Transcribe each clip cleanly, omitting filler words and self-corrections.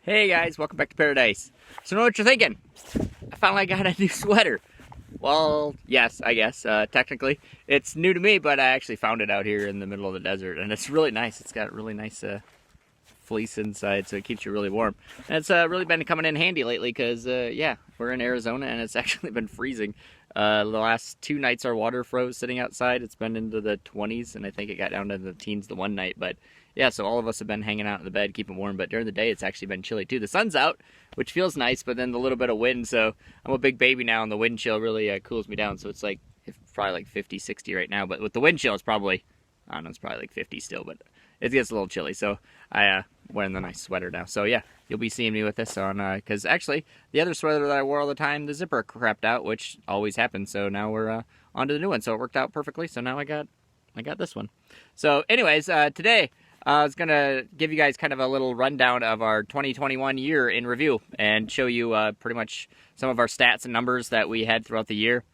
Hey guys, welcome back to Paradise. So know what you're thinking? I finally got a new sweater. Well, yes, I guess, technically. It's new to me, but I actually found it out here in the middle of the desert, and it's really nice. It's got really nice fleece inside, so it keeps you really warm. And it's really been coming in handy lately, because, yeah, we're in Arizona, and it's actually been freezing. The last 2 nights our water froze sitting outside. It's been into the 20s, and I think it got down to the teens the one night, but yeah, so all of us have been hanging out in the bed, keeping warm, but during the day it's actually been chilly too. The sun's out, which feels nice, but then the little bit of wind, so I'm a big baby now, and the wind chill really cools me down, so it's probably like 50, 60 right now, but with the wind chill it's probably, I don't know, it's probably like 50 still, but it gets a little chilly, so I wearing the nice sweater now. So yeah, you'll be seeing me with this on, because actually the other sweater that I wore all the time, the zipper crapped out, which always happens, so now we're on to the new one, so it worked out perfectly, so now I got this one. So anyways, today I was going to give you guys kind of a little rundown of our 2021 year in review and show you pretty much some of our stats and numbers that we had throughout the year.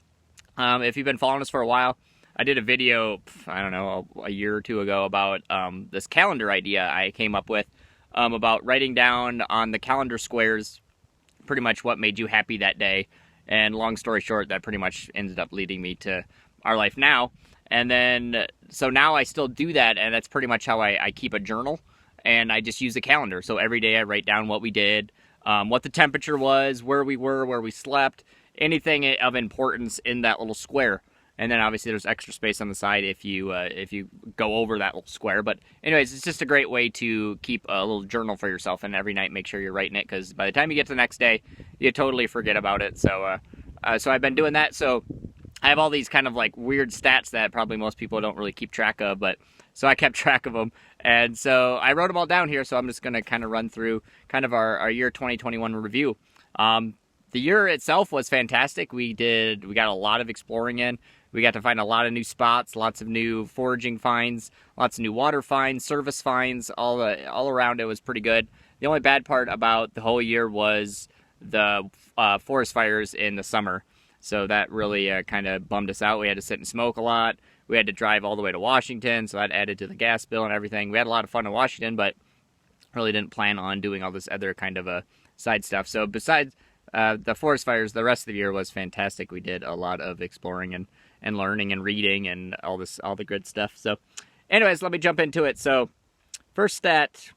If you've been following us for a while, I did a video, I don't know, a year or two ago about this calendar idea I came up with about writing down on the calendar squares pretty much what made you happy that day. And long story short, that pretty much ended up leading me to our life now. And then, so now I still do that, and that's pretty much how I keep a journal, and I just use a calendar. So every day I write down what we did, what the temperature was, where we were, where we slept, anything of importance in that little square. And then obviously there's extra space on the side if you go over that little square. But anyways, it's just a great way to keep a little journal for yourself, and every night make sure you're writing it, because by the time you get to the next day, you totally forget about it. So, so I've been doing that. So I have all these kind of like weird stats that probably most people don't really keep track of, but so I kept track of them. And so I wrote them all down here, so I'm just going to kind of run through kind of our year 2021 review. The year itself was fantastic. We got a lot of exploring in. We got to find a lot of new spots, lots of new foraging finds, lots of new water finds, service finds, all around. It was pretty good. The only bad part about the whole year was the forest fires in the summer. So that really kind of bummed us out. We had to sit and smoke a lot. We had to drive all the way to Washington, so that added to the gas bill and everything. We had a lot of fun in Washington, but really didn't plan on doing all this other kind of side stuff. So besides the forest fires, the rest of the year was fantastic. We did a lot of exploring and learning and reading and all the good stuff. So anyways, let me jump into it. So first stat,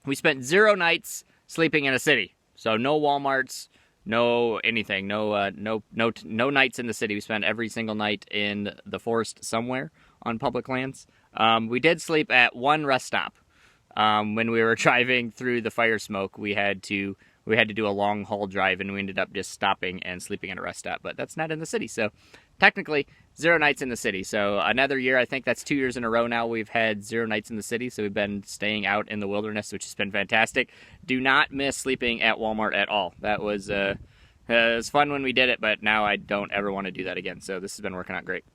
we spent 0 nights sleeping in a city. So no Walmarts, no anything, no nights in the city. We spent every single night in the forest somewhere on public lands. We did sleep at one rest stop. When we were driving through the fire smoke, we had to do a long haul drive, and we ended up just stopping and sleeping at a rest stop. But that's not in the city, so technically 0 nights in the city. So another year, I think that's 2 years in a row now, we've had 0 nights in the city. So we've been staying out in the wilderness, which has been fantastic. Do not miss sleeping at Walmart at all. That was it was fun when we did it, but now I don't ever want to do that again. So this has been working out great.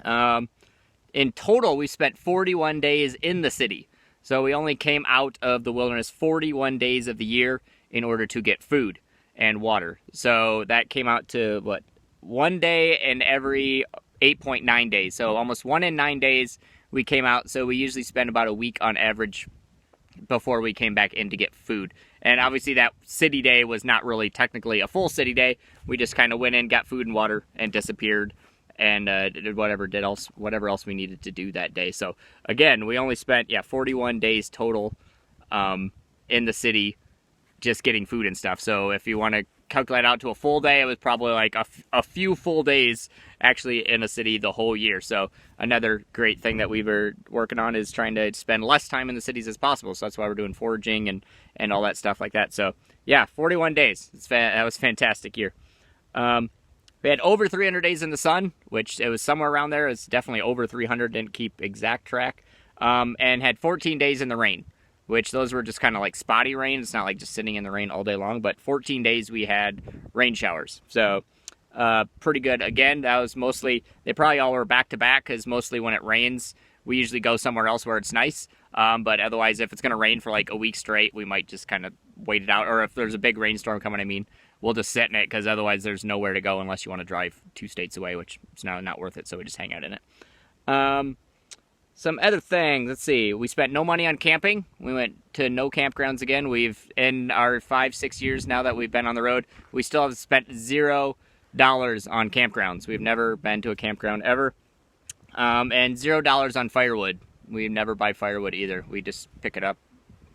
In total, we spent 41 days in the city. So we only came out of the wilderness 41 days of the year in order to get food and water. So that came out to, what, 1 day in every 8.9 days. So almost 1 in 9 days we came out. So we usually spend about a week on average before we came back in to get food. And obviously that city day was not really technically a full city day. We just kind of went in, got food and water, and disappeared, and did whatever else we needed to do that day. So again, we only spent 41 days total in the city just getting food and stuff. So if you want to calculate out to a full day, it was probably like a few full days actually in a city the whole year. So another great thing that we were working on is trying to spend less time in the cities as possible. So that's why we're doing foraging and all that stuff like that. So yeah, 41 days. That was a fantastic year. We had over 300 days in the sun, which it was somewhere around there. It's definitely over 300, didn't keep exact track. And had 14 days in the rain, which those were just kind of like spotty rain. It's not like just sitting in the rain all day long, but 14 days we had rain showers. So pretty good. Again, that was mostly, they probably all were back to back, because mostly when it rains, we usually go somewhere else where it's nice. But otherwise, if it's going to rain for like a week straight, we might just kind of wait it out. Or if there's a big rainstorm coming, we'll just sit in it, because otherwise there's nowhere to go unless you want to drive 2 states away, which is now not worth it. So we just hang out in it. Some other things, let's see. We spent no money on camping. We went to no campgrounds again. We've, in our 5-6 years now that we've been on the road, we still have spent $0 on campgrounds. We've never been to a campground ever. And $0 on firewood. We never buy firewood either. We just pick it up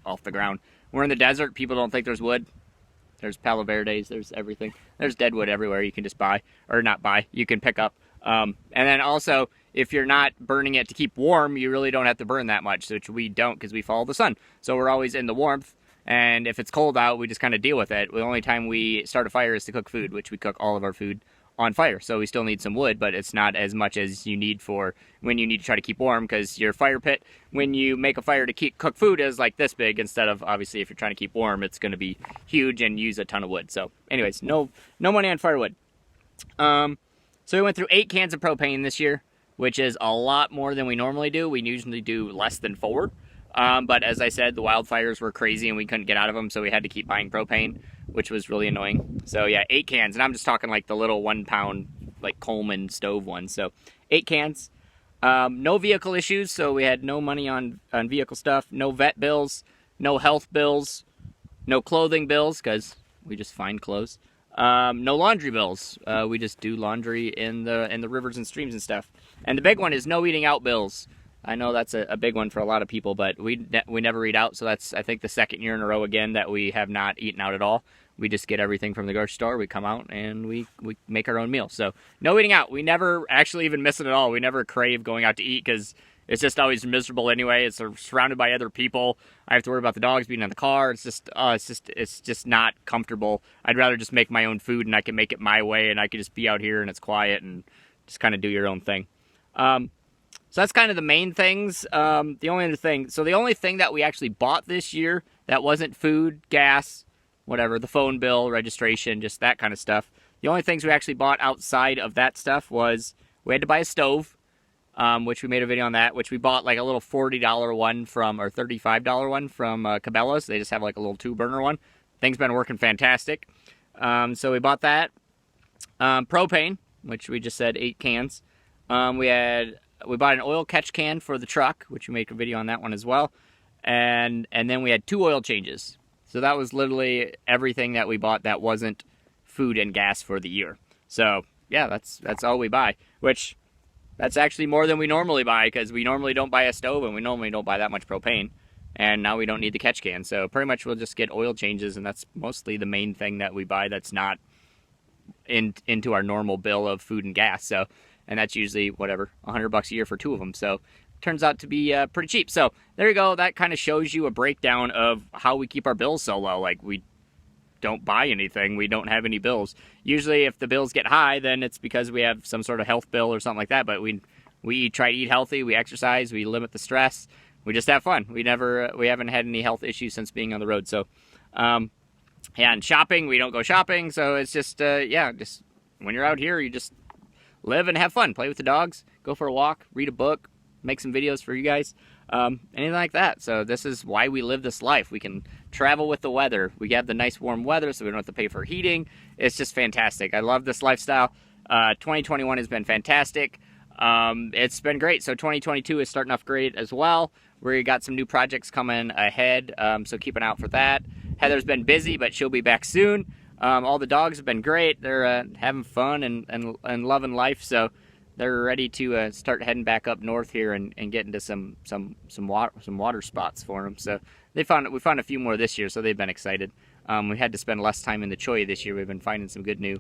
off the ground. We're in the desert. People don't think there's wood. There's Palo Verdes. There's everything. There's dead wood everywhere you can just buy. Or not buy. You can pick up. And then also, if you're not burning it to keep warm, you really don't have to burn that much, which we don't because we follow the sun. So we're always in the warmth, and if it's cold out, we just kind of deal with it. The only time we start a fire is to cook food, which we cook all of our food on fire. So we still need some wood, but it's not as much as you need for when you need to try to keep warm, because your fire pit, when you make a fire to cook food, is like this big, instead of, obviously, if you're trying to keep warm, it's going to be huge and use a ton of wood. So anyways, no money on firewood. So we went through 8 cans of propane this year, which is a lot more than we normally do. We usually do less than 4. But as I said, the wildfires were crazy and we couldn't get out of them, so we had to keep buying propane, which was really annoying. So yeah, 8 cans, and I'm just talking like the little 1-pound like Coleman stove ones. So 8 cans. No vehicle issues, so we had no money on vehicle stuff. No vet bills, no health bills, no clothing bills, because we just find clothes. No laundry bills. We just do laundry in the rivers and streams and stuff. And the big one is no eating out bills. I know that's a big one for a lot of people, but we never eat out. So that's, I think, the 2nd year in a row again that we have not eaten out at all. We just get everything from the grocery store. We come out and we make our own meal. So no eating out. We never actually even miss it at all. We never crave going out to eat because it's just always miserable anyway. It's surrounded by other people. I have to worry about the dogs being in the car. It's just not comfortable. I'd rather just make my own food, and I can make it my way, and I can just be out here and it's quiet and just kind of do your own thing. So that's kind of the main things. The only thing that we actually bought this year that wasn't food, gas, whatever, the phone bill, registration, just that kind of stuff. The only things we actually bought outside of that stuff was we had to buy a stove. Which we made a video on that, which we bought like a little $40 one from, or $35 one from Cabela's. They just have like a little 2-burner one. Thing's been working fantastic. So we bought that. Propane, which we just said 8 cans. We bought an oil catch can for the truck, which we made a video on that one as well. And then we had 2 oil changes. So that was literally everything that we bought that wasn't food and gas for the year. So yeah, that's all we buy, which that's actually more than we normally buy, because we normally don't buy a stove and we normally don't buy that much propane. And now we don't need the catch can. So pretty much we'll just get oil changes, and that's mostly the main thing that we buy that's not into our normal bill of food and gas. So, and that's usually, whatever, $100 a year for 2 of them. So it turns out to be pretty cheap. So there you go. That kind of shows you a breakdown of how we keep our bills so low. Like, we don't buy anything. We don't have any bills. Usually if the bills get high, then it's because we have some sort of health bill or something like that. But we try to eat healthy, we exercise, we limit the stress, we just have fun. We haven't had any health issues since being on the road. So yeah, and shopping, we don't go shopping. So it's just just when you're out here, you just live and have fun, play with the dogs, go for a walk, read a book, make some videos for you guys, anything like that. So this is why we live this life. We can travel with the weather. We have the nice warm weather, so we don't have to pay for heating. It's just fantastic. I love this lifestyle. 2021 has been fantastic. It's been great. So 2022 is starting off great as well. We got some new projects coming ahead, so keep an eye out for that. Heather's been busy, but she'll be back soon. All the dogs have been great. They're having fun and loving life, so they're ready to start heading back up north here and get into some water spots for them. So we found a few more this year, so they've been excited. We had to spend less time in the Cholla this year. We've been finding some good new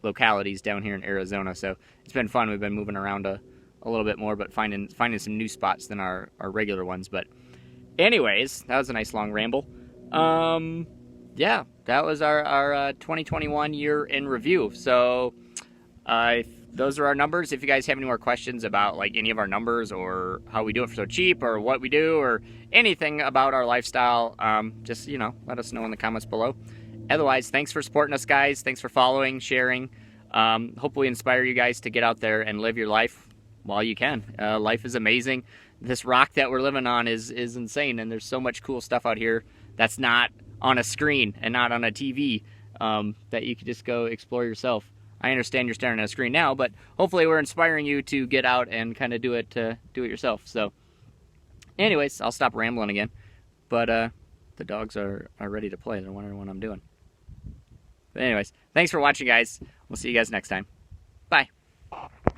localities down here in Arizona, so it's been fun. We've been moving around a little bit more, but finding some new spots than our regular ones. But anyways, that was a nice long ramble. Yeah, that was our 2021 year in review. So those are our numbers. If you guys have any more questions about like any of our numbers or how we do it for so cheap or what we do or anything about our lifestyle, just, let us know in the comments below. Otherwise, thanks for supporting us, guys. Thanks for following, sharing. Hopefully inspire you guys to get out there and live your life while you can. Life is amazing. This rock that we're living on is insane, and there's so much cool stuff out here that's not on a screen and not on a TV, that you could just go explore yourself. I understand you're staring at a screen now, but hopefully we're inspiring you to get out and kind of do it yourself. So anyways, I'll stop rambling again. But the dogs are ready to play. They're wondering what I'm doing. But anyways, thanks for watching, guys. We'll see you guys next time. Bye.